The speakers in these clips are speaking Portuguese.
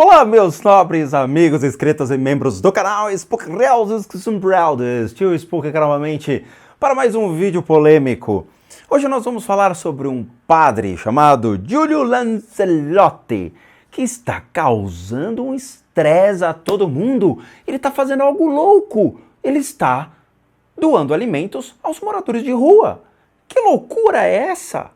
Olá, meus nobres amigos, inscritos e membros do canal Spook Realdes, Tio Spook aqui novamente para mais um vídeo polêmico. Hoje nós vamos falar sobre um padre chamado Giulio Lancelotti, que está causando um estresse a todo mundo. Ele está fazendo algo louco, ele está doando alimentos aos moradores de rua. Que loucura é essa?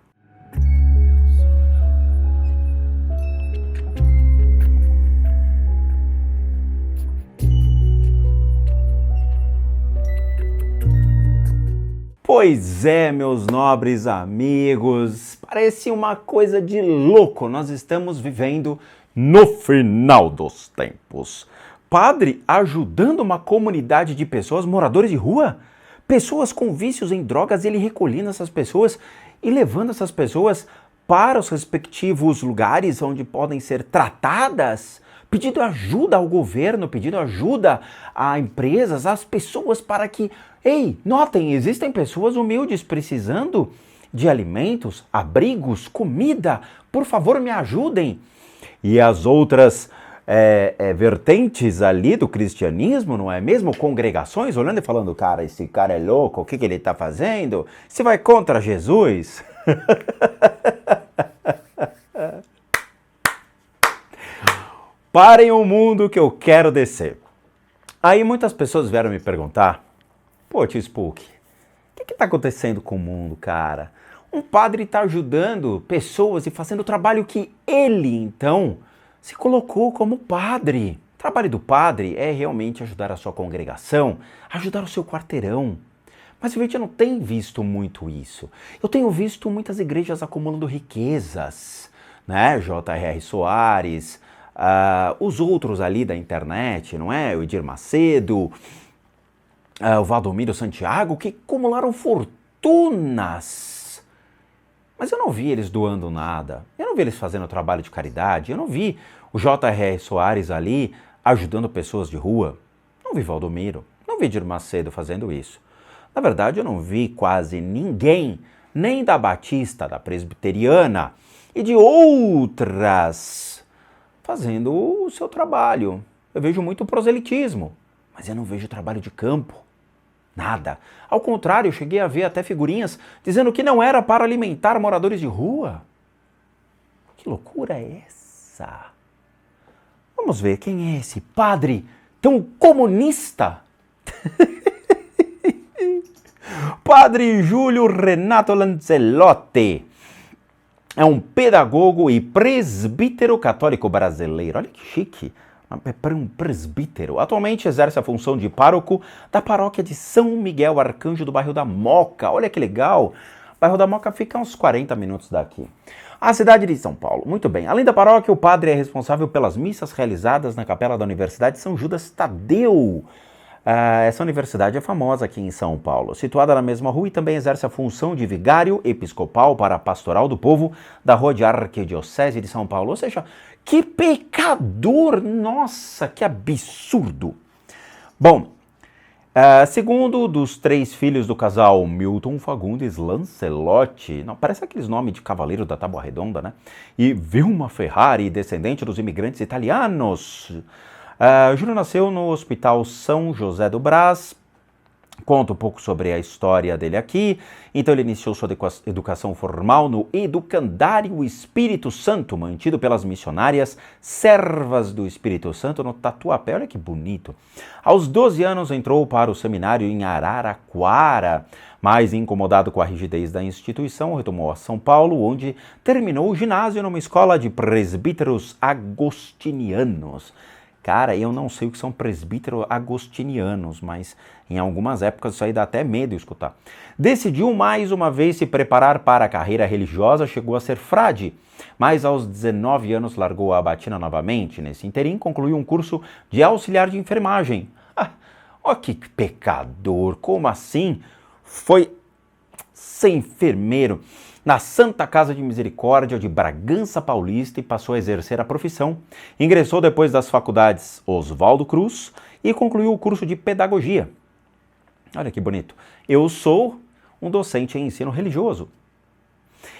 Pois é, meus nobres amigos, parece uma coisa de louco. Nós estamos vivendo no final dos tempos. Padre ajudando uma comunidade de pessoas, moradores de rua, pessoas com vícios em drogas, ele recolhendo essas pessoas e levando essas pessoas para os respectivos lugares onde podem ser tratadas, pedindo ajuda ao governo, pedindo ajuda a empresas, às pessoas para que, ei, notem, existem pessoas humildes precisando de alimentos, abrigos, comida, por favor me ajudem. E as outras vertentes ali do cristianismo, não é mesmo? Congregações olhando e falando, cara, esse cara é louco, o que ele está fazendo? Você vai contra Jesus? Parem o mundo que eu quero descer. Aí muitas pessoas vieram me perguntar, pô, tio Spook, o que está acontecendo com o mundo, cara? Um padre está ajudando pessoas e fazendo o trabalho que ele, então, se colocou como padre. O trabalho do padre é realmente ajudar a sua congregação, ajudar o seu quarteirão. Mas a gente não tem visto muito isso. Eu tenho visto muitas igrejas acumulando riquezas, né? J.R. Soares, os outros ali da internet, não é? O Edir Macedo, o Valdomiro Santiago, que acumularam fortunas. Mas eu não vi eles doando nada, eu não vi eles fazendo trabalho de caridade, eu não vi o J.R. Soares ali ajudando pessoas de rua, não vi Valdomiro, não vi Edir Macedo fazendo isso. Na verdade, eu não vi quase ninguém, nem da Batista, da Presbiteriana e de outras, fazendo o seu trabalho. Eu vejo muito proselitismo, mas eu não vejo trabalho de campo. Nada. Ao contrário, eu cheguei a ver até figurinhas dizendo que não era para alimentar moradores de rua. Que loucura é essa? Vamos ver quem é esse padre tão comunista. Padre Giulio Renato Lancelotti é um pedagogo e presbítero católico brasileiro. Olha que chique. Para um presbítero. Atualmente exerce a função de pároco da paróquia de São Miguel Arcanjo do bairro da Moca. Olha que legal. O bairro da Moca fica a uns 40 minutos daqui. A cidade de São Paulo. Muito bem. Além da paróquia, o padre é responsável pelas missas realizadas na capela da Universidade São Judas Tadeu. Essa universidade é famosa aqui em São Paulo, situada na mesma rua, e também exerce a função de vigário episcopal para a pastoral do povo da Rua de Arquidiocese de São Paulo. Ou seja, que pecador! Nossa, que absurdo! Bom, segundo dos 3 filhos do casal Milton Fagundes Lancelotti, não, parece aqueles nomes de cavaleiro da Tábua Redonda, né? E Vilma Ferrari, descendente dos imigrantes italianos. Júlio nasceu no Hospital São José do Brás. Conta um pouco sobre a história dele aqui. Então ele iniciou sua educação formal no Educandário Espírito Santo, mantido pelas missionárias Servas do Espírito Santo no Tatuapé. Olha que bonito. Aos 12 anos entrou para o seminário em Araraquara, mas incomodado com a rigidez da instituição, retomou a São Paulo, onde terminou o ginásio numa escola de presbíteros agostinianos. Cara, eu não sei o que são presbíteros agostinianos, mas em algumas épocas isso aí dá até medo escutar. Decidiu mais uma vez se preparar para a carreira religiosa, chegou a ser frade, mas aos 19 anos largou a batina novamente. Nesse interim, concluiu um curso de auxiliar de enfermagem. Ó que pecador, como assim? Foi ser enfermeiro na Santa Casa de Misericórdia de Bragança Paulista e passou a exercer a profissão. Ingressou depois das faculdades Oswaldo Cruz e concluiu o curso de pedagogia. Olha que bonito. Eu sou um docente em ensino religioso.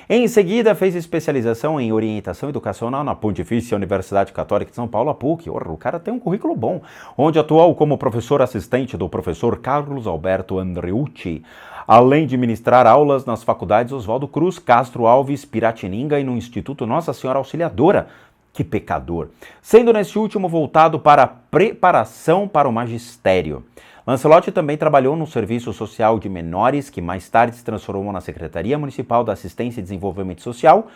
Em seguida, fez especialização em orientação educacional na Pontifícia Universidade Católica de São Paulo, a PUC. O cara tem um currículo bom, onde atuou como professor assistente do professor Carlos Alberto Andreucci, além de ministrar aulas nas faculdades Oswaldo Cruz, Castro Alves, Piratininga e no Instituto Nossa Senhora Auxiliadora. Que pecador! Sendo nesse último voltado para a preparação para o magistério. Lancelotti também trabalhou no Serviço Social de Menores, que mais tarde se transformou na Secretaria Municipal da Assistência e Desenvolvimento Social,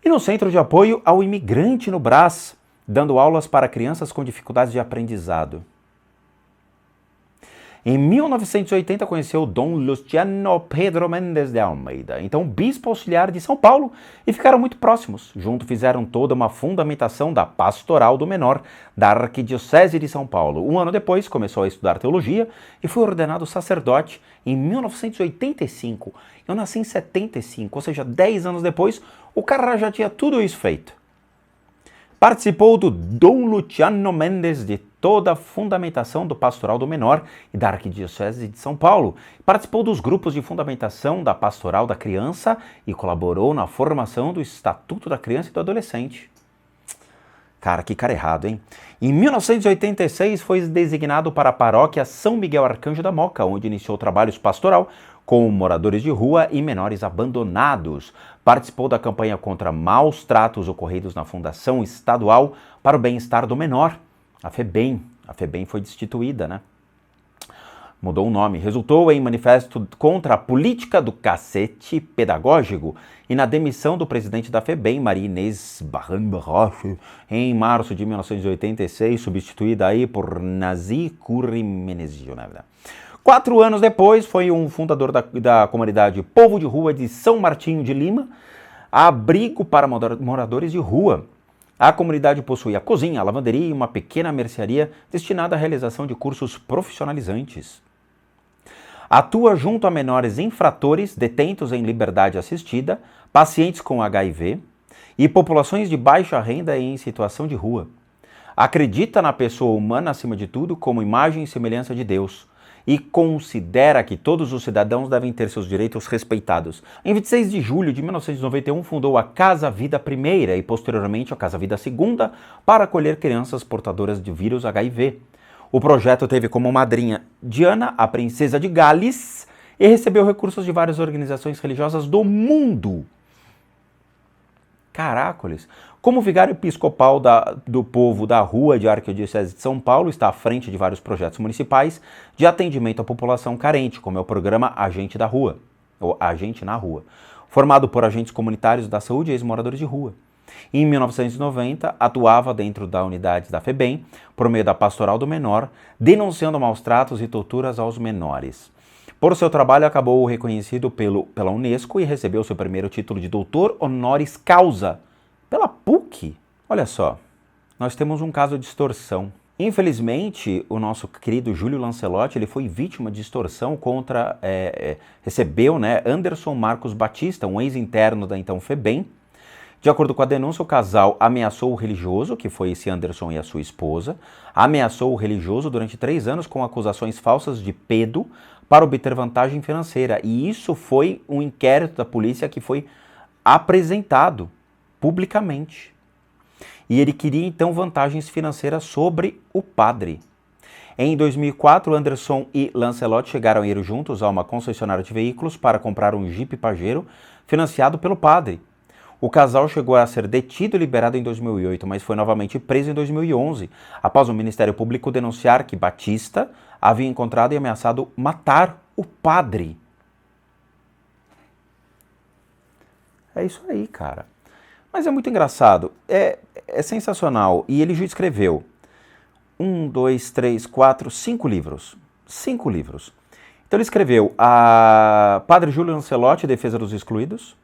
e no Centro de Apoio ao Imigrante no Brás, dando aulas para crianças com dificuldades de aprendizado. Em 1980 conheceu Dom Luciano Pedro Mendes de Almeida, então bispo auxiliar de São Paulo, e ficaram muito próximos. Junto fizeram toda uma fundamentação da Pastoral do Menor da Arquidiocese de São Paulo. Um ano depois começou a estudar teologia e foi ordenado sacerdote em 1985. Eu nasci em 75, ou seja, 10 anos depois, o cara já tinha tudo isso feito. Participou do Dom Luciano Mendes de toda a fundamentação do Pastoral do Menor e da Arquidiocese de São Paulo. Participou dos grupos de fundamentação da Pastoral da Criança e colaborou na formação do Estatuto da Criança e do Adolescente. Cara, que cara errado, hein? Em 1986 foi designado para a paróquia São Miguel Arcanjo da Moca, onde iniciou trabalhos pastoral com moradores de rua e menores abandonados. Participou da campanha contra maus tratos ocorridos na Fundação Estadual para o Bem-Estar do Menor, a FEBEM. A FEBEM foi destituída, né? Mudou o nome. Resultou em manifesto contra a política do cacete pedagógico e na demissão do presidente da FEBEM, Maria Inês Barranca, em março de 1986, substituída aí por Nazi Currimenezio, né? 4 anos depois, foi um fundador da comunidade Povo de Rua de São Martinho de Lima, abrigo para moradores de rua. A comunidade possui a cozinha, a lavanderia e uma pequena mercearia destinada à realização de cursos profissionalizantes. Atua junto a menores infratores, detentos em liberdade assistida, pacientes com HIV e populações de baixa renda e em situação de rua. Acredita na pessoa humana, acima de tudo, como imagem e semelhança de Deus, e considera que todos os cidadãos devem ter seus direitos respeitados. Em 26 de julho de 1991, fundou a Casa Vida Primeira e, posteriormente, a Casa Vida Segunda para acolher crianças portadoras de vírus HIV. O projeto teve como madrinha Diana, a princesa de Gales, e recebeu recursos de várias organizações religiosas do mundo. Caracoles! Como vigário episcopal do povo da Rua de Arquidiocese de São Paulo, está à frente de vários projetos municipais de atendimento à população carente, como é o programa Agente da Rua, ou Agente na Rua, formado por agentes comunitários da saúde e ex-moradores de rua. Em 1990, atuava dentro da unidade da FEBEM, por meio da Pastoral do Menor, denunciando maus tratos e torturas aos menores. Por seu trabalho, acabou reconhecido pela Unesco e recebeu seu primeiro título de doutor honoris causa pela PUC. Olha só, nós temos um caso de extorsão. Infelizmente, o nosso querido Júlio Lancelotti, ele foi vítima de extorsão recebeu, né, Anderson Marcos Batista, um ex-interno da então FEBEM. De acordo com a denúncia, o casal ameaçou o religioso, que foi esse Anderson e a sua esposa, ameaçou o religioso durante 3 anos com acusações falsas de pedo para obter vantagem financeira. E isso foi um inquérito da polícia que foi apresentado publicamente. E ele queria então vantagens financeiras sobre o padre. Em 2004, Anderson e Lancelotti chegaram a ir juntos a uma concessionária de veículos para comprar um Jeep Pajero financiado pelo padre. O casal chegou a ser detido e liberado em 2008, mas foi novamente preso em 2011, após o Ministério Público denunciar que Batista havia encontrado e ameaçado matar o padre. É isso aí, cara. Mas é muito engraçado, é sensacional. E ele já escreveu 1, 2, 3, 4, 5 livros. 5 livros. Então ele escreveu a Padre Júlio Lancelotti, Defesa dos Excluídos,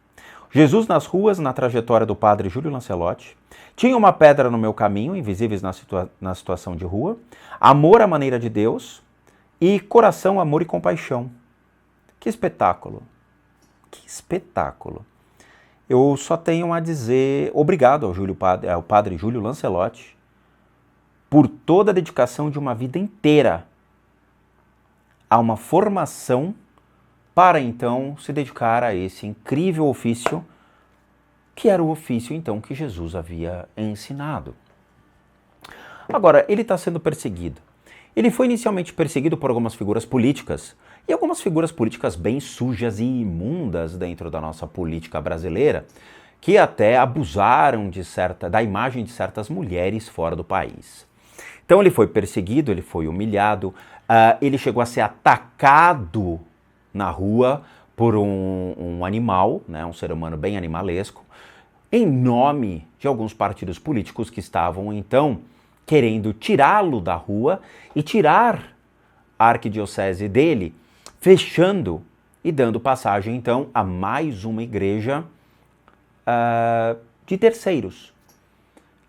Jesus nas Ruas, na trajetória do Padre Júlio Lancelotti, Tinha uma Pedra no Meu Caminho, Invisíveis na Situação de Rua, Amor à Maneira de Deus e Coração, Amor e Compaixão. Que espetáculo! Que espetáculo! Eu só tenho a dizer obrigado ao Padre Júlio Lancelotti por toda a dedicação de uma vida inteira a uma formação para então se dedicar a esse incrível ofício que era o ofício então que Jesus havia ensinado. Agora, ele está sendo perseguido. Ele foi inicialmente perseguido por algumas figuras políticas, e algumas figuras políticas bem sujas e imundas dentro da nossa política brasileira, que até abusaram da imagem de certas mulheres fora do país. Então ele foi perseguido, ele foi humilhado, ele chegou a ser atacado na rua por um animal, né, um ser humano bem animalesco, em nome de alguns partidos políticos que estavam então querendo tirá-lo da rua e tirar a arquidiocese dele, fechando e dando passagem então a mais uma igreja de terceiros.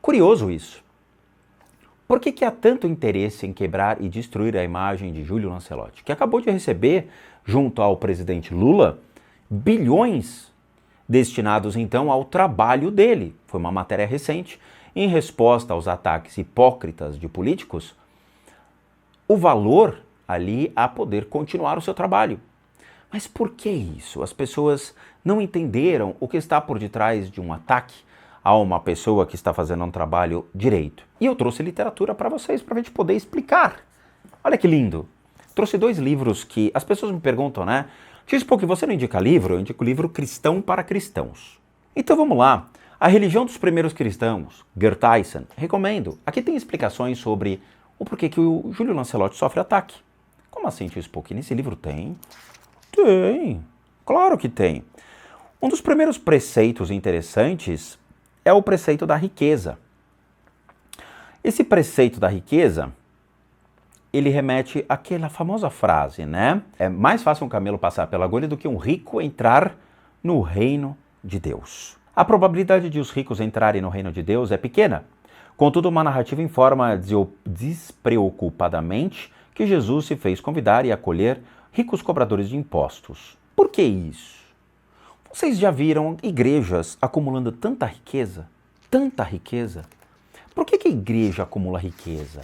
Curioso isso. Por que há tanto interesse em quebrar e destruir a imagem de Júlio Lancelotti, que acabou de receber, junto ao presidente Lula, bilhões destinados então ao trabalho dele? Foi uma matéria recente. Em resposta aos ataques hipócritas de políticos, o valor ali a poder continuar o seu trabalho. Mas por que isso? As pessoas não entenderam o que está por detrás de um ataque a uma pessoa que está fazendo um trabalho direito. E eu trouxe literatura para vocês, para a gente poder explicar. Olha que lindo. Trouxe 2 livros que as pessoas me perguntam, né? X-Poke, você não indica livro? Eu indico livro Cristão para Cristãos. Então vamos lá. A Religião dos Primeiros Cristãos, Geert Tyson, recomendo. Aqui tem explicações sobre o porquê que o Júlio Lancelotti sofre ataque. Como assim, X-Poke? Nesse livro tem? Tem. Claro que tem. Um dos primeiros preceitos interessantes é o preceito da riqueza. Esse preceito da riqueza, ele remete àquela famosa frase, né? É mais fácil um camelo passar pela agulha do que um rico entrar no reino de Deus. A probabilidade de os ricos entrarem no reino de Deus é pequena. Contudo, uma narrativa informa despreocupadamente que Jesus se fez convidar e acolher ricos cobradores de impostos. Por que isso? Vocês já viram igrejas acumulando tanta riqueza? Tanta riqueza? Por que a igreja acumula riqueza?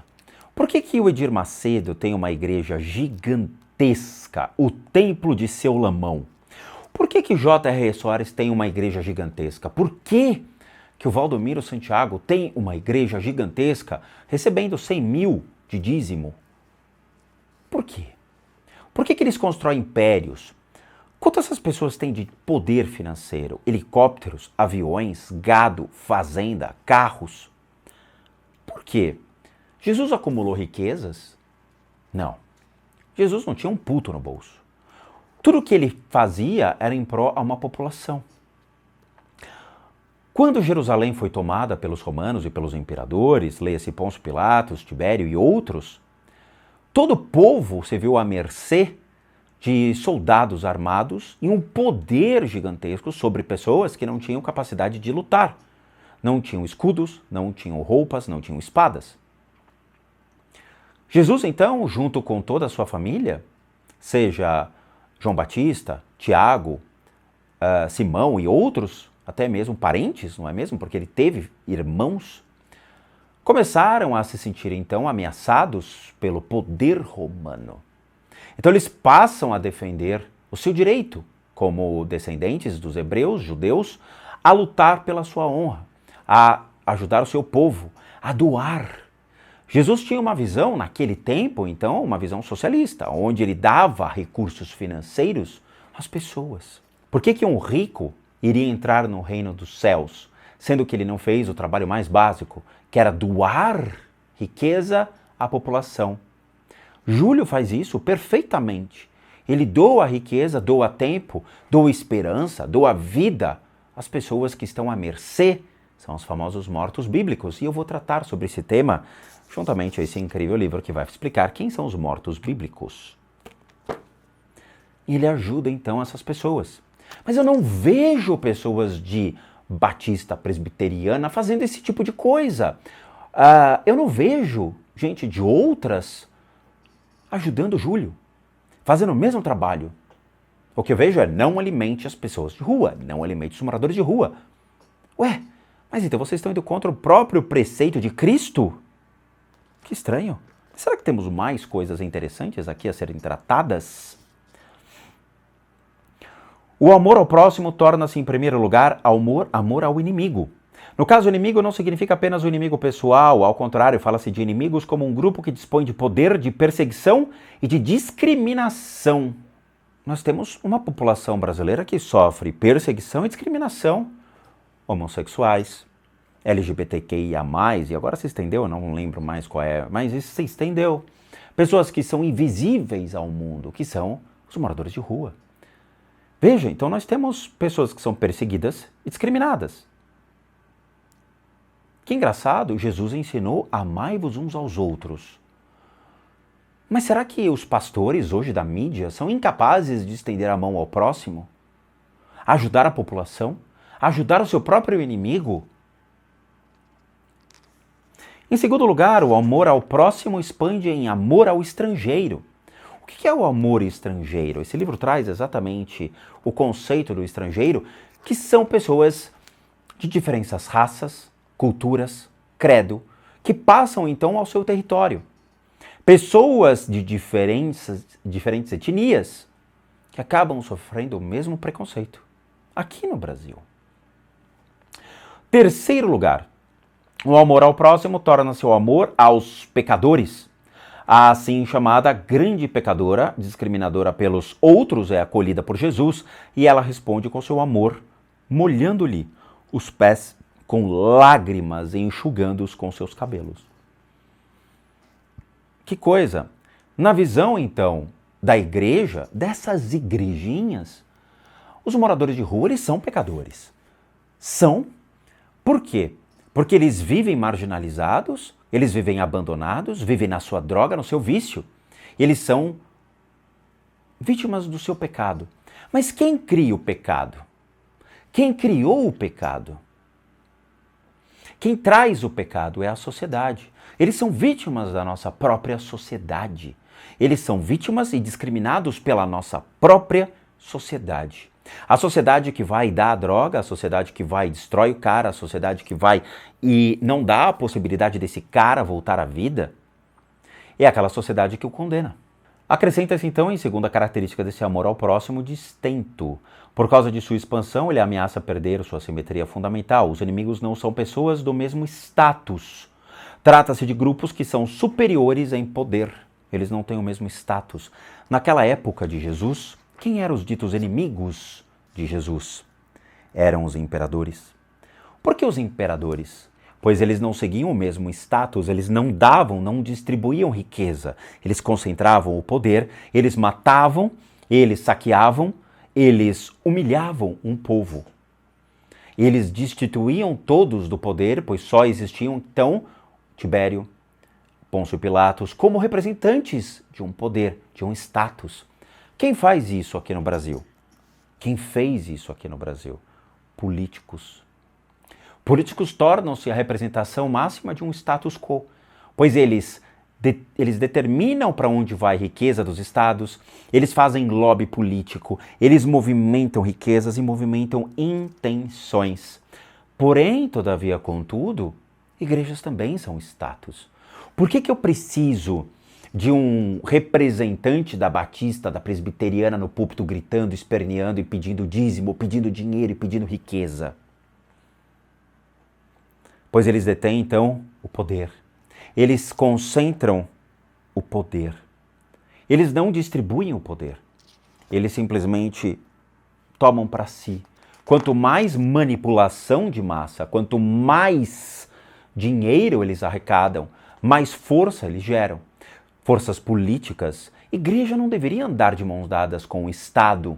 Por que o Edir Macedo tem uma igreja gigantesca, o Templo de Seu Lamão? Por que J.R. Soares tem uma igreja gigantesca? Por que o Valdomiro Santiago tem uma igreja gigantesca recebendo 100 mil de dízimo? Por quê? Por que eles constroem impérios? Quanto essas pessoas têm de poder financeiro? Helicópteros, aviões, gado, fazenda, carros? Por quê? Jesus acumulou riquezas? Não. Jesus não tinha um puto no bolso. Tudo o que ele fazia era em prol a uma população. Quando Jerusalém foi tomada pelos romanos e pelos imperadores, leia-se Pôncio Pilatos, Tibério e outros, todo o povo se viu à mercê de soldados armados e um poder gigantesco sobre pessoas que não tinham capacidade de lutar. Não tinham escudos, não tinham roupas, não tinham espadas. Jesus, então, junto com toda a sua família, seja João Batista, Tiago, Simão e outros, até mesmo parentes, não é mesmo? Porque ele teve irmãos, começaram a se sentir, então, ameaçados pelo poder romano. Então eles passam a defender o seu direito, como descendentes dos hebreus, judeus, a lutar pela sua honra, a ajudar o seu povo, a doar. Jesus tinha uma visão, naquele tempo, então, uma visão socialista, onde ele dava recursos financeiros às pessoas. Por que um rico iria entrar no reino dos céus, sendo que ele não fez o trabalho mais básico, que era doar riqueza à população? Júlio faz isso perfeitamente. Ele doa riqueza, doa tempo, doa esperança, doa vida às pessoas que estão à mercê. São os famosos mortos bíblicos. E eu vou tratar sobre esse tema juntamente a esse incrível livro que vai explicar quem são os mortos bíblicos. E ele ajuda então essas pessoas. Mas eu não vejo pessoas de batista presbiteriana fazendo esse tipo de coisa. Eu não vejo gente de outras ajudando Júlio, fazendo o mesmo trabalho. O que eu vejo é: não alimente as pessoas de rua, não alimente os moradores de rua. Ué, mas então vocês estão indo contra o próprio preceito de Cristo? Que estranho. Será que temos mais coisas interessantes aqui a serem tratadas? O amor ao próximo torna-se, em primeiro lugar, amor ao inimigo. No caso, o inimigo não significa apenas o inimigo pessoal, ao contrário, fala-se de inimigos como um grupo que dispõe de poder de perseguição e de discriminação. Nós temos uma população brasileira que sofre perseguição e discriminação. Homossexuais, LGBTQIA+, e agora se estendeu, eu não lembro mais qual é, mas isso se estendeu. Pessoas que são invisíveis ao mundo, que são os moradores de rua. Veja, então nós temos pessoas que são perseguidas e discriminadas. Que engraçado, Jesus ensinou: amai-vos uns aos outros. Mas será que os pastores hoje da mídia são incapazes de estender a mão ao próximo? Ajudar a população? Ajudar o seu próprio inimigo? Em segundo lugar, o amor ao próximo expande em amor ao estrangeiro. O que é o amor estrangeiro? Esse livro traz exatamente o conceito do estrangeiro, que são pessoas de diferentes raças, culturas, credo, que passam então ao seu território. Pessoas de diferentes etnias que acabam sofrendo o mesmo preconceito aqui no Brasil. Terceiro lugar, o amor ao próximo torna-se o amor aos pecadores. A assim chamada grande pecadora, discriminadora pelos outros, é acolhida por Jesus e ela responde com seu amor, molhando-lhe os pés com lágrimas e enxugando-os com seus cabelos. Que coisa! Na visão, então, da igreja, dessas igrejinhas, os moradores de rua, eles são pecadores. São. Por quê? Porque eles vivem marginalizados, eles vivem abandonados, vivem na sua droga, no seu vício. Eles são vítimas do seu pecado. Mas quem cria o pecado? Quem criou o pecado? Quem traz o pecado é a sociedade. Eles são vítimas da nossa própria sociedade. Eles são vítimas e discriminados pela nossa própria sociedade. A sociedade que vai dar a droga, a sociedade que vai e destrói o cara, a sociedade que vai e não dá a possibilidade desse cara voltar à vida, é aquela sociedade que o condena. Acrescenta-se então, em segunda característica desse amor ao próximo, destento. Por causa de sua expansão, ele ameaça perder sua simetria fundamental. Os inimigos não são pessoas do mesmo status. Trata-se de grupos que são superiores em poder. Eles não têm o mesmo status. Naquela época de Jesus, quem eram os ditos inimigos de Jesus? Eram os imperadores. Por que os imperadores? Pois eles não seguiam o mesmo status, eles não davam, não distribuíam riqueza. Eles concentravam o poder, eles matavam, eles saqueavam, eles humilhavam um povo. Eles destituíam todos do poder, pois só existiam então Tibério, Pôncio Pilatos, como representantes de um poder, de um status. Quem faz isso aqui no Brasil? Quem fez isso aqui no Brasil? Políticos. Políticos tornam-se a representação máxima de um status quo, pois eles determinam para onde vai a riqueza dos estados, eles fazem lobby político, eles movimentam riquezas e movimentam intenções. Porém, todavia, contudo, igrejas também são status. Por que eu preciso de um representante da Batista, da Presbiteriana no púlpito gritando, esperneando e pedindo dízimo, pedindo dinheiro e pedindo riqueza? Pois eles detêm, então, o poder. Eles concentram o poder. Eles não distribuem o poder. Eles simplesmente tomam para si. Quanto mais manipulação de massa, quanto mais dinheiro eles arrecadam, mais força eles geram. Forças políticas. Igreja não deveria andar de mãos dadas com o Estado.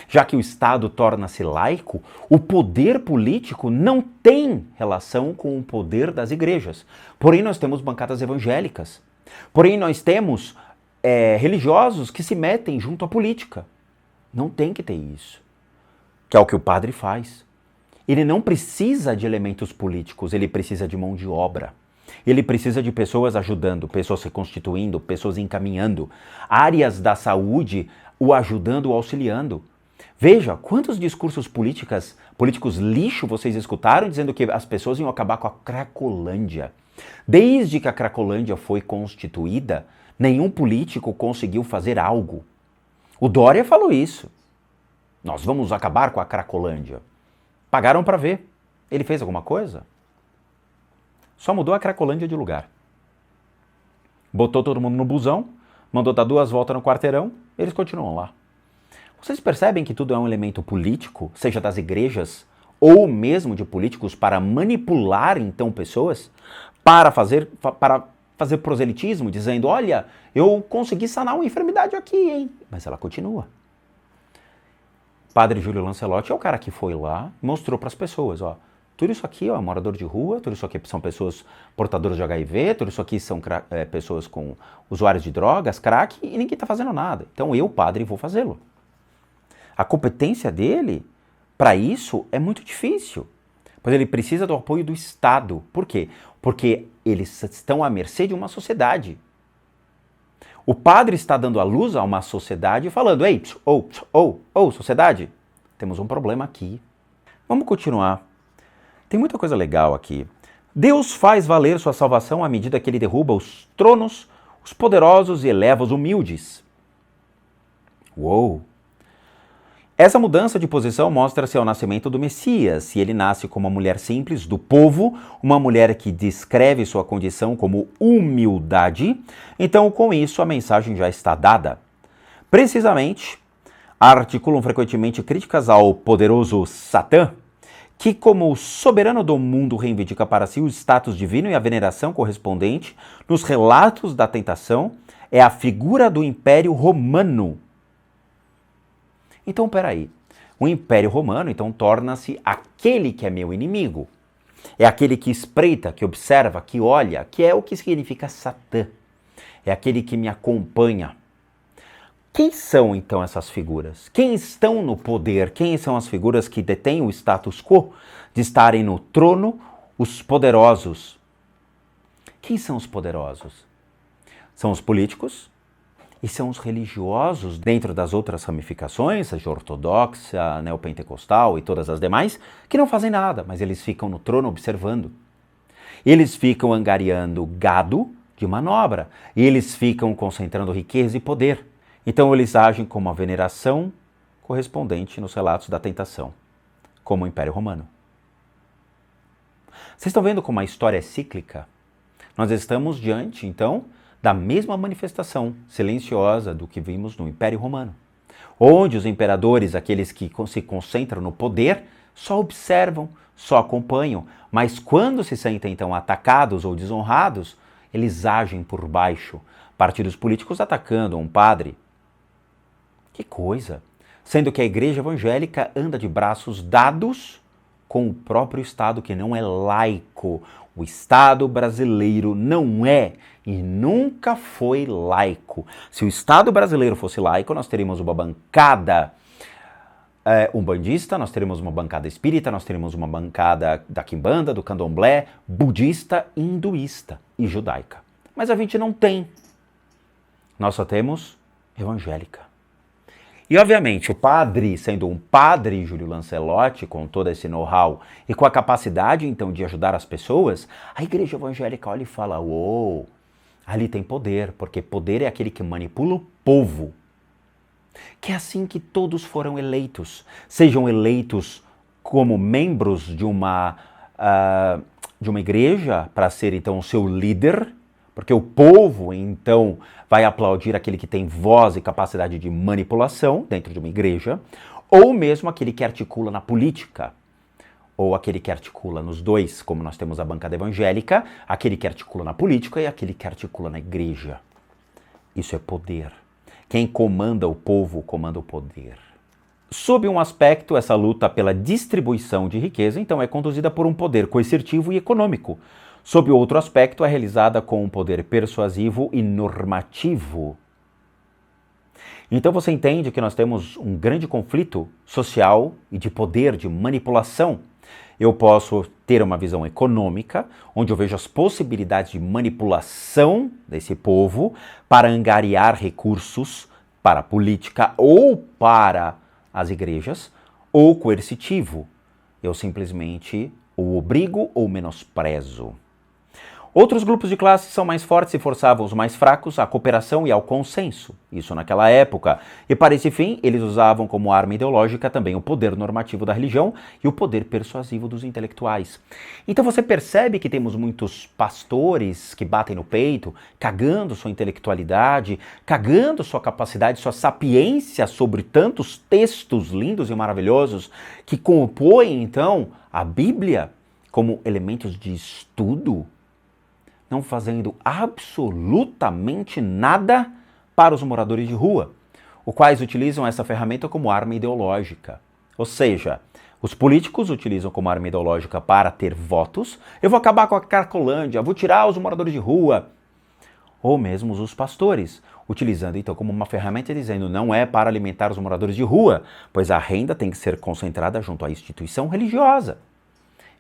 Já que o Estado torna-se laico, o poder político não tem relação com o poder das igrejas. Porém, nós temos bancadas evangélicas. Porém, nós temos religiosos que se metem junto à política. Não tem que ter isso. Que é o que o padre faz. Ele não precisa de elementos políticos, ele precisa de mão de obra. Ele precisa de pessoas ajudando, pessoas se constituindo, pessoas encaminhando. Áreas da saúde o ajudando, o auxiliando. Veja, quantos discursos políticos lixo vocês escutaram dizendo que as pessoas iam acabar com a Cracolândia. Desde que a Cracolândia foi constituída, nenhum político conseguiu fazer algo. O Dória falou isso. Nós vamos acabar com a Cracolândia. Pagaram para ver. Ele fez alguma coisa? Só mudou a Cracolândia de lugar. Botou todo mundo no busão, mandou dar 2 voltas no quarteirão, eles continuam lá. Vocês percebem que tudo é um elemento político, seja das igrejas ou mesmo de políticos, para manipular então pessoas, para fazer proselitismo, dizendo, olha, eu consegui sanar uma enfermidade aqui, hein? Mas ela continua. Padre Júlio Lancelotti é o cara que foi lá e mostrou para as pessoas, ó, tudo isso aqui é morador de rua, tudo isso aqui são pessoas portadoras de HIV, tudo isso aqui são pessoas com usuários de drogas, crack, e ninguém está fazendo nada. Então eu, padre, vou fazê-lo. A competência dele, para isso, é muito difícil. Pois ele precisa do apoio do Estado. Por quê? Porque eles estão à mercê de uma sociedade. O padre está dando à luz a uma sociedade falando, ei, sociedade, temos um problema aqui. Vamos continuar. Tem muita coisa legal aqui. Deus faz valer sua salvação à medida que ele derruba os tronos, os poderosos e eleva os humildes. Uou! Essa mudança de posição mostra-se ao nascimento do Messias. Se ele nasce como uma mulher simples, do povo, uma mulher que descreve sua condição como humildade, então com isso a mensagem já está dada. Precisamente, articulam frequentemente críticas ao poderoso Satã, que como soberano do mundo reivindica para si o status divino e a veneração correspondente nos relatos da tentação, é a figura do Império Romano. Então, peraí, o Império Romano, então, torna-se aquele que é meu inimigo. É aquele que espreita, que observa, que olha, que é o que significa Satã. É aquele que me acompanha. Quem são, então, essas figuras? Quem estão no poder? Quem são as figuras que detêm o status quo de estarem no trono? Os poderosos. Quem são os poderosos? São os políticos e são os religiosos dentro das outras ramificações, seja ortodoxa, neopentecostal e todas as demais, que não fazem nada, mas eles ficam no trono observando. Eles ficam angariando gado de manobra e eles ficam concentrando riqueza e poder. Então eles agem como a veneração correspondente nos relatos da tentação, como o Império Romano. Vocês estão vendo como a história é cíclica? Nós estamos diante, então, da mesma manifestação silenciosa do que vimos no Império Romano, onde os imperadores, aqueles que se concentram no poder, só observam, só acompanham, mas quando se sentem, então, atacados ou desonrados, eles agem por baixo. Partidos políticos atacando um padre. Que coisa! Sendo que a igreja evangélica anda de braços dados com o próprio Estado, que não é laico. O Estado brasileiro não é e nunca foi laico. Se o Estado brasileiro fosse laico, nós teríamos uma bancada umbandista, nós teríamos uma bancada espírita, nós teríamos uma bancada da quimbanda, do candomblé, budista, hinduísta e judaica. Mas a gente não tem. Nós só temos evangélica. E, obviamente, o padre, sendo um padre Júlio Lancelotti, com todo esse know-how e com a capacidade, então, de ajudar as pessoas, a igreja evangélica olha e fala, uou, ali tem poder, porque poder é aquele que manipula o povo. Que é assim que todos foram eleitos. Sejam eleitos como membros de uma igreja, para ser, então, o seu líder, porque o povo, então, vai aplaudir aquele que tem voz e capacidade de manipulação dentro de uma igreja, ou mesmo aquele que articula na política, ou aquele que articula nos dois, como nós temos a bancada evangélica, aquele que articula na política e aquele que articula na igreja. Isso é poder. Quem comanda o povo, comanda o poder. Sob um aspecto, essa luta pela distribuição de riqueza, então, é conduzida por um poder coercitivo e econômico. Sob outro aspecto, é realizada com um poder persuasivo e normativo. Então você entende que nós temos um grande conflito social e de poder, de manipulação. Eu posso ter uma visão econômica, onde eu vejo as possibilidades de manipulação desse povo para angariar recursos para a política ou para as igrejas, ou coercitivo. Eu simplesmente o obrigo ou menosprezo. Outros grupos de classe são mais fortes e forçavam os mais fracos à cooperação e ao consenso, isso naquela época. E para esse fim, eles usavam como arma ideológica também o poder normativo da religião e o poder persuasivo dos intelectuais. Então você percebe que temos muitos pastores que batem no peito, cagando sua intelectualidade, cagando sua capacidade, sua sapiência sobre tantos textos lindos e maravilhosos que compõem, então, a Bíblia como elementos de estudo, não fazendo absolutamente nada para os moradores de rua, os quais utilizam essa ferramenta como arma ideológica. Ou seja, os políticos utilizam como arma ideológica para ter votos. Eu vou acabar com a Cracolândia, vou tirar os moradores de rua. Ou mesmo os pastores, utilizando então como uma ferramenta dizendo não é para alimentar os moradores de rua, pois a renda tem que ser concentrada junto à instituição religiosa.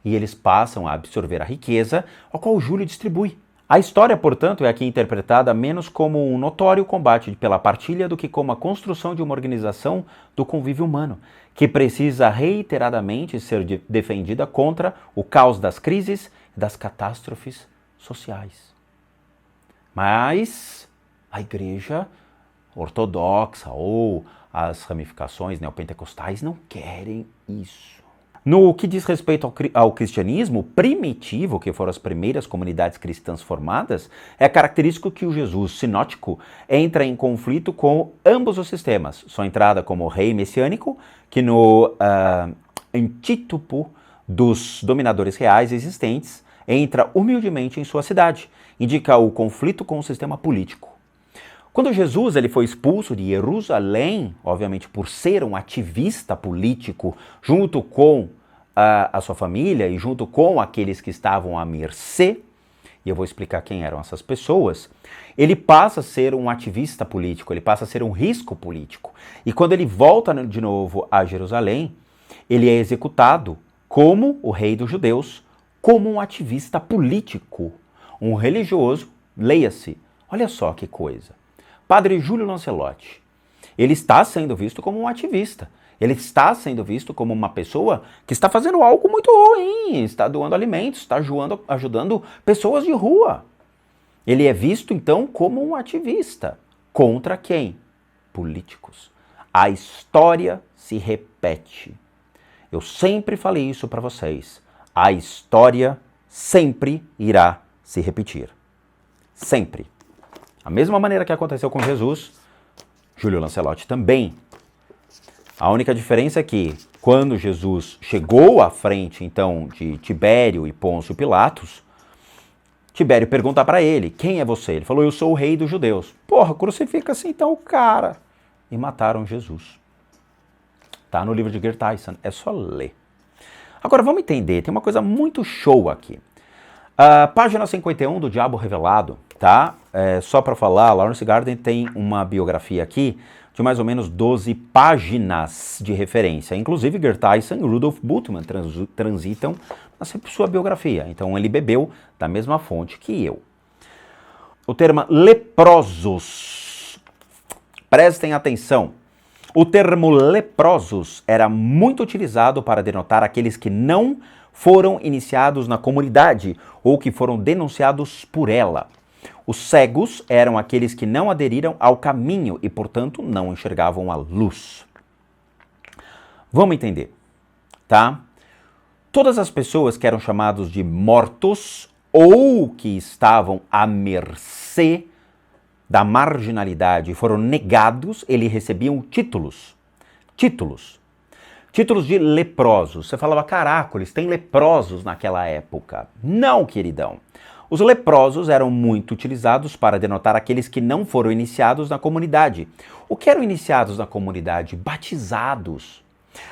E eles passam a absorver a riqueza, a qual Júlio distribui. A história, portanto, é aqui interpretada menos como um notório combate pela partilha do que como a construção de uma organização do convívio humano, que precisa reiteradamente ser defendida contra o caos das crises e das catástrofes sociais. Mas a igreja ortodoxa ou as ramificações neopentecostais não querem isso. No que diz respeito ao cristianismo primitivo, que foram as primeiras comunidades cristãs formadas, é característico que o Jesus sinótico entra em conflito com ambos os sistemas. Sua entrada como rei messiânico, que no antítopo dos dominadores reais existentes, entra humildemente em sua cidade, indica o conflito com o sistema político. Quando Jesus ele foi expulso de Jerusalém, obviamente por ser um ativista político, junto com a sua família e junto com aqueles que estavam à mercê, e eu vou explicar quem eram essas pessoas, ele passa a ser um ativista político, ele passa a ser um risco político. E quando ele volta de novo a Jerusalém, ele é executado como o rei dos judeus, como um ativista político, um religioso, leia-se, olha só que coisa. Padre Júlio Lancelotti, ele está sendo visto como um ativista. Ele está sendo visto como uma pessoa que está fazendo algo muito ruim, está doando alimentos, está ajudando pessoas de rua. Ele é visto, então, como um ativista. Contra quem? Políticos. A história se repete. Eu sempre falei isso para vocês. A história sempre irá se repetir. Sempre. A mesma maneira que aconteceu com Jesus, Júlio Lancelotti também. A única diferença é que, quando Jesus chegou à frente, então, de Tibério e Pôncio Pilatos, Tibério pergunta para ele, quem é você? Ele falou, eu sou o rei dos judeus. Porra, crucifica-se então o cara. E mataram Jesus. Tá no livro de Gertaysen, é só ler. Agora, vamos entender, tem uma coisa muito show aqui. Página 51 do Diabo Revelado, tá? Só para falar, Lawrence Gardner tem uma biografia aqui de mais ou menos 12 páginas de referência. Inclusive, Gertaysen e Rudolf Bultmann transitam na sua biografia. Então, ele bebeu da mesma fonte que eu. O termo leprosos. Prestem atenção. O termo leprosos era muito utilizado para denotar aqueles que não foram iniciados na comunidade ou que foram denunciados por ela. Os cegos eram aqueles que não aderiram ao caminho e, portanto, não enxergavam a luz. Vamos entender, tá? Todas as pessoas que eram chamados de mortos ou que estavam à mercê da marginalidade e foram negados, eles recebiam títulos. Títulos de leprosos. Você falava, caracoles, tem leprosos naquela época. Não, queridão. Os leprosos eram muito utilizados para denotar aqueles que não foram iniciados na comunidade. O que eram iniciados na comunidade? Batizados.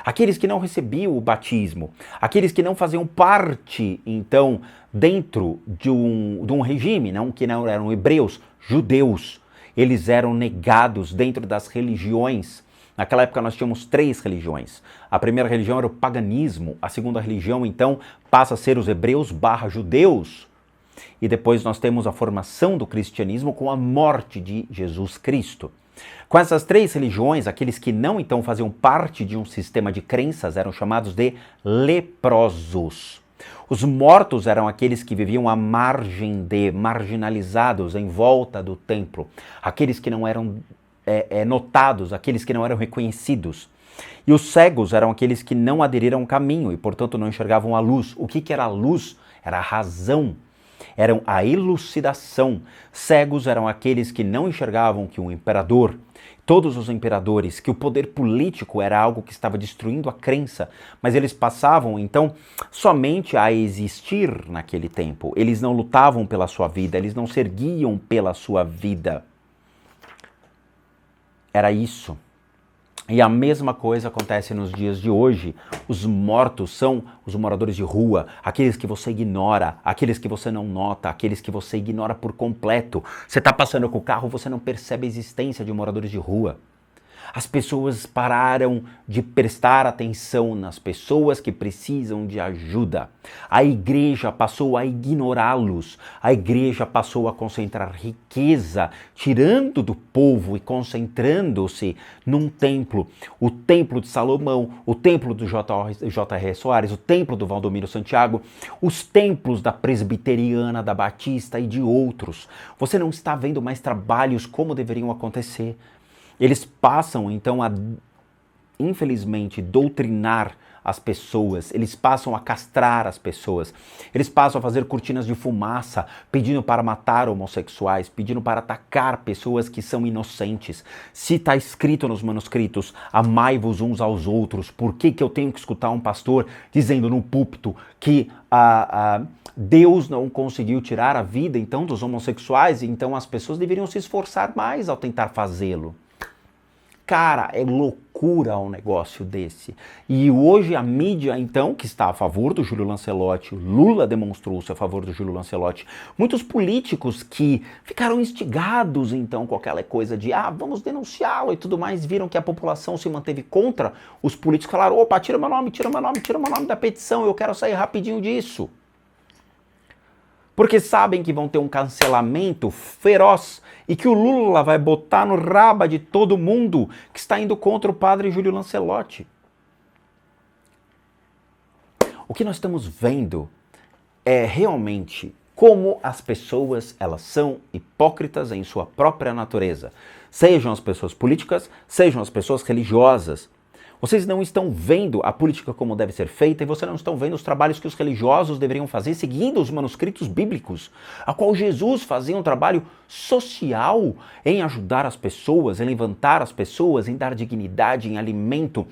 Aqueles que não recebiam o batismo. Aqueles que não faziam parte, então, dentro de um regime, que não eram hebreus, judeus. Eles eram negados dentro das religiões. Naquela época nós tínhamos 3 religiões. A primeira religião era o paganismo. A segunda religião, então, passa a ser os hebreus/judeus. E depois nós temos a formação do cristianismo com a morte de Jesus Cristo. Com essas 3 religiões, aqueles que não então faziam parte de um sistema de crenças eram chamados de leprosos. Os mortos eram aqueles que viviam à margem marginalizados em volta do templo, aqueles que não eram notados, aqueles que não eram reconhecidos. E os cegos eram aqueles que não aderiram ao caminho e, portanto, não enxergavam a luz. O que era a luz? Era a razão, era a elucidação. Cegos eram aqueles que não enxergavam que o imperador, todos os imperadores, que o poder político era algo que estava destruindo a crença, mas eles passavam, então, somente a existir naquele tempo. Eles não lutavam pela sua vida, eles não se erguiam pela sua vida. Era isso. E a mesma coisa acontece nos dias de hoje. Os mortos são os moradores de rua, aqueles que você ignora, aqueles que você não nota, aqueles que você ignora por completo. Você está passando com o carro, você não percebe a existência de moradores de rua. As pessoas pararam de prestar atenção nas pessoas que precisam de ajuda. A igreja passou a ignorá-los. A igreja passou a concentrar riqueza, tirando do povo e concentrando-se num templo. O templo de Salomão, o templo do J.R. Soares, o templo do Valdomiro Santiago, os templos da Presbiteriana, da Batista e de outros. Você não está vendo mais trabalhos como deveriam acontecer. Eles passam, então, a, infelizmente, doutrinar as pessoas, eles passam a castrar as pessoas, eles passam a fazer cortinas de fumaça, pedindo para matar homossexuais, pedindo para atacar pessoas que são inocentes. Se está escrito nos manuscritos, amai-vos uns aos outros, por que eu tenho que escutar um pastor dizendo no púlpito que Deus não conseguiu tirar a vida, então, dos homossexuais, e então as pessoas deveriam se esforçar mais ao tentar fazê-lo? Cara, é loucura um negócio desse. E hoje a mídia, então, que está a favor do Júlio Lancelotti, Lula demonstrou-se a favor do Júlio Lancelotti, muitos políticos que ficaram instigados, então, com aquela coisa de, vamos denunciá-lo e tudo mais, viram que a população se manteve contra, os políticos falaram, opa, tira meu nome da petição, eu quero sair rapidinho disso. Porque sabem que vão ter um cancelamento feroz e que o Lula vai botar no raba de todo mundo que está indo contra o padre Júlio Lancelotti. O que nós estamos vendo é realmente como as pessoas, elas são hipócritas em sua própria natureza. Sejam as pessoas políticas, sejam as pessoas religiosas. Vocês não estão vendo a política como deve ser feita e vocês não estão vendo os trabalhos que os religiosos deveriam fazer seguindo os manuscritos bíblicos, a qual Jesus fazia um trabalho social em ajudar as pessoas, em levantar as pessoas, em dar dignidade, em alimento,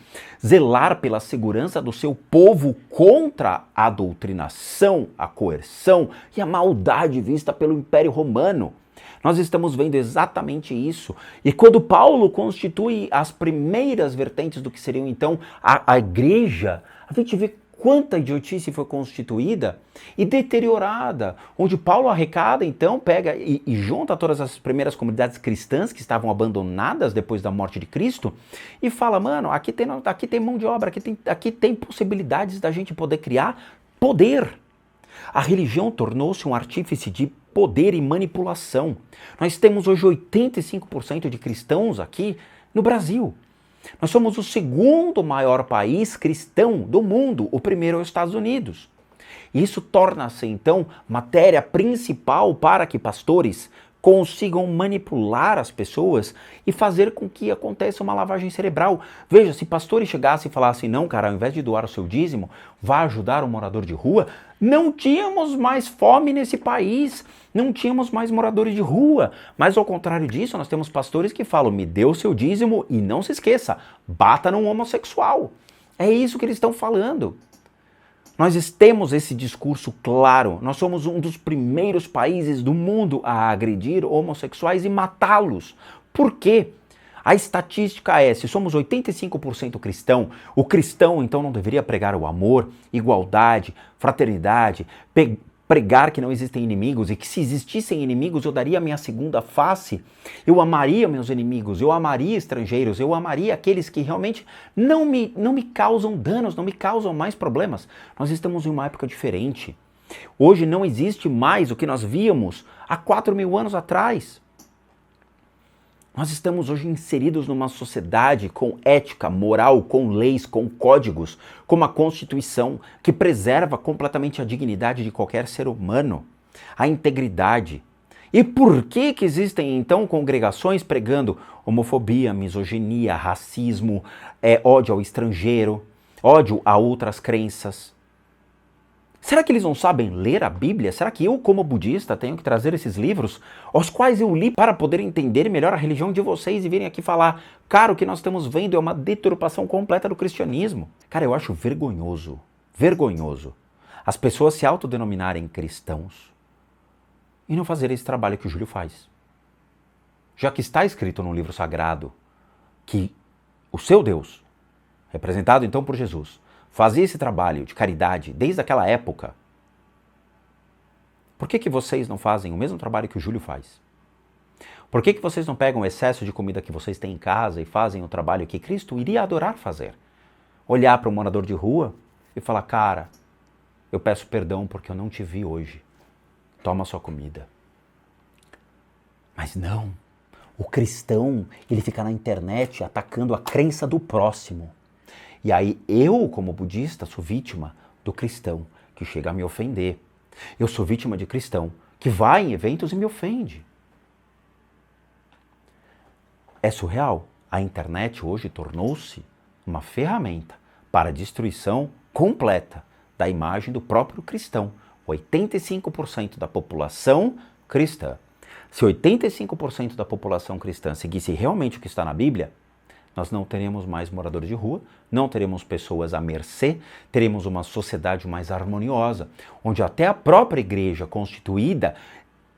zelar pela segurança do seu povo contra a doutrinação, a coerção e a maldade vista pelo Império Romano. Nós estamos vendo exatamente isso. E quando Paulo constitui as primeiras vertentes do que seriam, então, a igreja, a gente vê quanta idiotice foi constituída e deteriorada, onde Paulo arrecada, então, pega e junta todas as primeiras comunidades cristãs que estavam abandonadas depois da morte de Cristo e fala, mano, aqui tem mão de obra, aqui tem possibilidades da gente poder criar poder. A religião tornou-se um artífice de poder e manipulação. Nós temos hoje 85% de cristãos aqui no Brasil. Nós somos o segundo maior país cristão do mundo, o primeiro é os Estados Unidos. Isso torna-se, então, matéria principal para que pastores consigam manipular as pessoas e fazer com que aconteça uma lavagem cerebral. Veja, se pastores chegassem e falassem, não, cara, ao invés de doar o seu dízimo, vá ajudar um morador de rua, não tínhamos mais fome nesse país, não tínhamos mais moradores de rua. Mas ao contrário disso, nós temos pastores que falam, me dê o seu dízimo e não se esqueça, bata num homossexual. É isso que eles estão falando. Nós temos esse discurso claro, nós somos um dos primeiros países do mundo a agredir homossexuais e matá-los. Por quê? A estatística é, se somos 85% cristão, o cristão então não deveria pregar o amor, igualdade, fraternidade, pregar que não existem inimigos e que se existissem inimigos eu daria a minha segunda face, eu amaria meus inimigos, eu amaria estrangeiros, eu amaria aqueles que realmente não me causam danos, não me causam mais problemas. Nós estamos em uma época diferente. Hoje não existe mais o que nós víamos há 4.000 anos atrás. Nós estamos hoje inseridos numa sociedade com ética, moral, com leis, com códigos, com uma Constituição que preserva completamente a dignidade de qualquer ser humano, a integridade. E por que existem então congregações pregando homofobia, misoginia, racismo, ódio ao estrangeiro, ódio a outras crenças? Será que eles não sabem ler a Bíblia? Será que eu, como budista, tenho que trazer esses livros, aos quais eu li para poder entender melhor a religião de vocês e virem aqui falar, cara, o que nós estamos vendo é uma deturpação completa do cristianismo? Cara, eu acho vergonhoso, vergonhoso, as pessoas se autodenominarem cristãos e não fazerem esse trabalho que o Júlio faz. Já que está escrito no livro sagrado que o seu Deus, representado então por Jesus, fazia esse trabalho de caridade desde aquela época, por que vocês não fazem o mesmo trabalho que o Júlio faz? Por que vocês não pegam o excesso de comida que vocês têm em casa e fazem o trabalho que Cristo iria adorar fazer? Olhar para um morador de rua e falar, cara, eu peço perdão porque eu não te vi hoje. Toma sua comida. Mas não, o cristão, ele fica na internet atacando a crença do próximo. E aí eu, como budista, sou vítima do cristão que chega a me ofender. Eu sou vítima de cristão que vai em eventos e me ofende. É surreal. A internet hoje tornou-se uma ferramenta para a destruição completa da imagem do próprio cristão. 85% da população cristã. Se 85% da população cristã seguisse realmente o que está na Bíblia, nós não teremos mais moradores de rua, não teremos pessoas à mercê, teremos uma sociedade mais harmoniosa, onde até a própria igreja constituída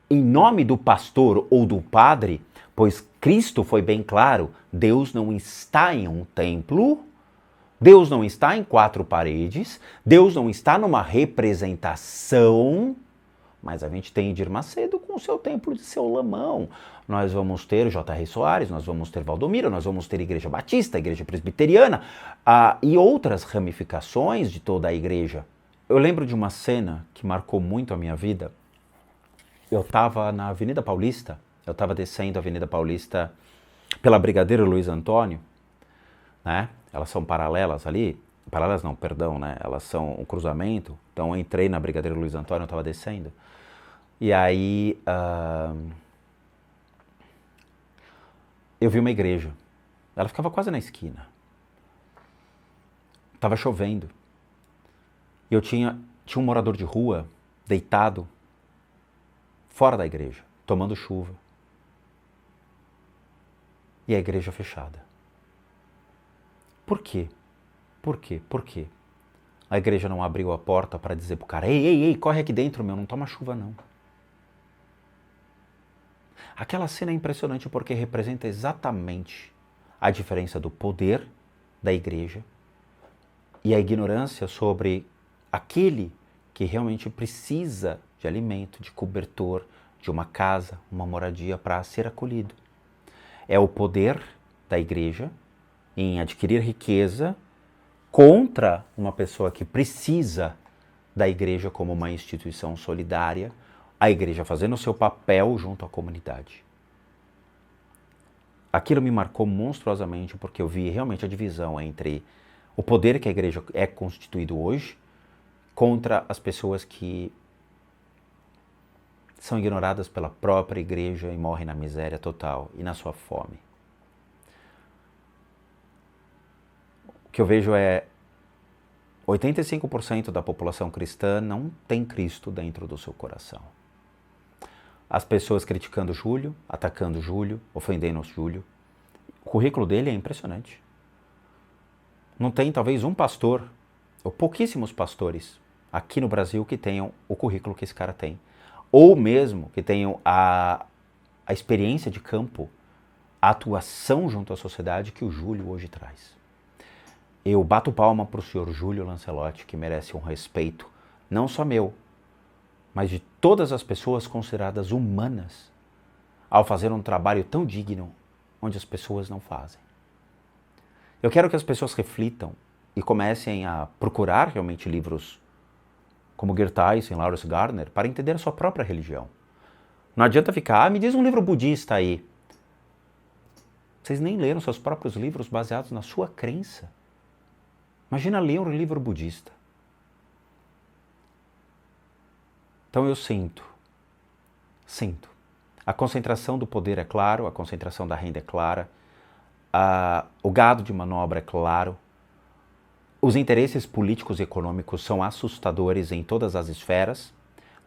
em nome do pastor ou do padre, pois Cristo foi bem claro, Deus não está em um templo, Deus não está em 4 paredes, Deus não está numa representação, mas a gente tem Edir Macedo com o seu templo de seu Lamão. Nós vamos ter J.R. Soares, nós vamos ter Valdomiro, nós vamos ter Igreja Batista, Igreja Presbiteriana e outras ramificações de toda a igreja. Eu lembro de uma cena que marcou muito a minha vida. Eu estava na Avenida Paulista, eu estava descendo a Avenida Paulista pela Brigadeiro Luiz Antônio, né? Elas são paralelas ali, paralelas não, perdão, né? Elas são um cruzamento, então eu entrei na Brigadeiro Luiz Antônio, eu estava descendo. E aí eu vi uma igreja, ela ficava quase na esquina, estava chovendo, e eu tinha um morador de rua deitado fora da igreja, tomando chuva, e a igreja fechada. Por quê? Por quê? Por quê? A igreja não abriu a porta para dizer pro cara, ei, corre aqui dentro, meu, não toma chuva não. Aquela cena é impressionante porque representa exatamente a diferença do poder da igreja e a ignorância sobre aquele que realmente precisa de alimento, de cobertor, de uma casa, uma moradia para ser acolhido. É o poder da igreja em adquirir riqueza contra uma pessoa que precisa da igreja como uma instituição solidária, a igreja fazendo o seu papel junto à comunidade. Aquilo me marcou monstruosamente porque eu vi realmente a divisão entre o poder que a igreja é constituído hoje contra as pessoas que são ignoradas pela própria igreja e morrem na miséria total e na sua fome. O que eu vejo é 85% da população cristã não tem Cristo dentro do seu coração. As pessoas criticando Júlio, atacando Júlio, ofendendo Júlio. O currículo dele é impressionante. Não tem talvez um pastor, ou pouquíssimos pastores, aqui no Brasil que tenham o currículo que esse cara tem. Ou mesmo que tenham a experiência de campo, a atuação junto à sociedade que o Júlio hoje traz. Eu bato palma para o senhor Júlio Lancelotti, que merece um respeito, não só meu, mas de todas as pessoas consideradas humanas, ao fazer um trabalho tão digno, onde as pessoas não fazem. Eu quero que as pessoas reflitam e comecem a procurar realmente livros como Geert Tyson, Lawrence Gardner, para entender a sua própria religião. Não adianta ficar, me diz um livro budista aí. Vocês nem leram seus próprios livros baseados na sua crença. Imagina ler um livro budista. Então eu sinto. A concentração do poder é claro, a concentração da renda é clara, o gado de manobra é claro, os interesses políticos e econômicos são assustadores em todas as esferas,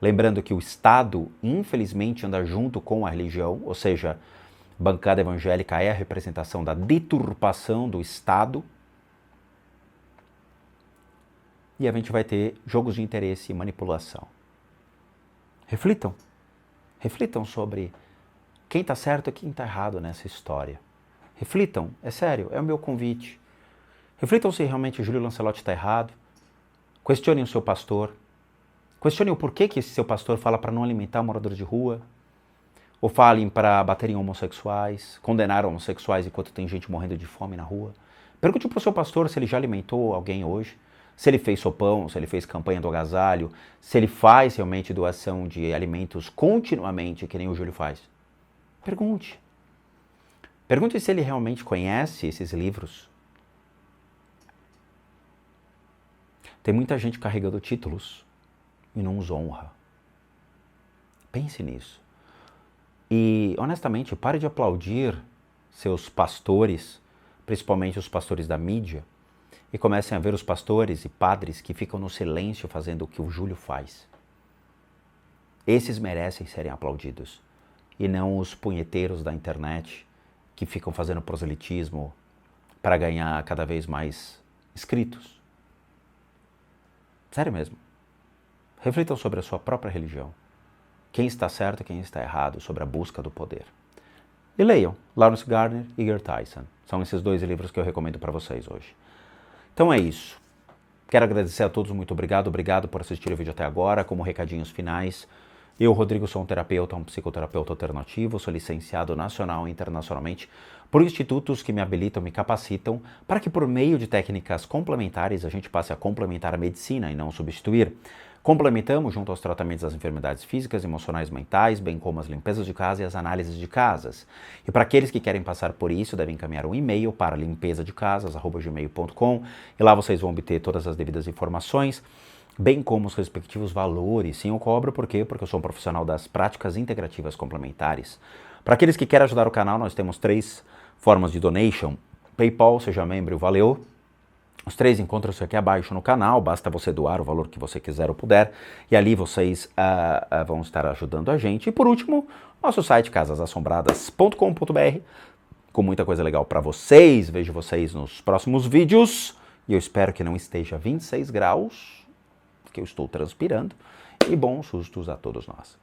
lembrando que o Estado, infelizmente, anda junto com a religião, ou seja, bancada evangélica é a representação da deturpação do Estado, e a gente vai ter jogos de interesse e manipulação. Reflitam sobre quem está certo e quem está errado nessa história. Reflitam, é sério, é o meu convite. Reflitam se realmente Júlio Lancelotti está errado. Questionem o seu pastor. Questionem o porquê que esse seu pastor fala para não alimentar moradores de rua. Ou falem para bater em homossexuais, condenar homossexuais enquanto tem gente morrendo de fome na rua. Pergunte para o seu pastor se ele já alimentou alguém hoje. Se ele fez sopão, se ele fez campanha do agasalho, se ele faz realmente doação de alimentos continuamente, que nem o Júlio faz. Pergunte. Pergunte se ele realmente conhece esses livros. Tem muita gente carregando títulos e não os honra. Pense nisso. E, honestamente, pare de aplaudir seus pastores, principalmente os pastores da mídia, e comecem a ver os pastores e padres que ficam no silêncio fazendo o que o Júlio faz. Esses merecem serem aplaudidos, e não os punheteiros da internet que ficam fazendo proselitismo para ganhar cada vez mais inscritos. Sério mesmo. Reflitam sobre a sua própria religião. Quem está certo e quem está errado sobre a busca do poder. E leiam Lawrence Gardner e Gert Tyson. São esses dois livros que eu recomendo para vocês hoje. Então é isso. Quero agradecer a todos, muito obrigado. Obrigado por assistir o vídeo até agora. Como recadinhos finais, eu, Rodrigo, sou um terapeuta, um psicoterapeuta alternativo, sou licenciado nacional e internacionalmente por institutos que me habilitam, me capacitam, para que por meio de técnicas complementares a gente passe a complementar a medicina e não substituir. Complementamos junto aos tratamentos das enfermidades físicas, emocionais, mentais, bem como as limpezas de casa e as análises de casas. E para aqueles que querem passar por isso, devem encaminhar um e-mail para limpezadecasas@gmail.com e lá vocês vão obter todas as devidas informações, bem como os respectivos valores. Sim, eu cobro, por quê? Porque eu sou um profissional das práticas integrativas complementares. Para aqueles que querem ajudar o canal, nós temos 3 formas de donation. PayPal, seja membro, valeu. Os 3 encontram-se aqui abaixo no canal, basta você doar o valor que você quiser ou puder, e ali vocês vão estar ajudando a gente. E por último, nosso site casasassombradas.com.br, com muita coisa legal para vocês. Vejo vocês nos próximos vídeos, e eu espero que não esteja 26 graus, porque eu estou transpirando, e bons sustos a todos nós.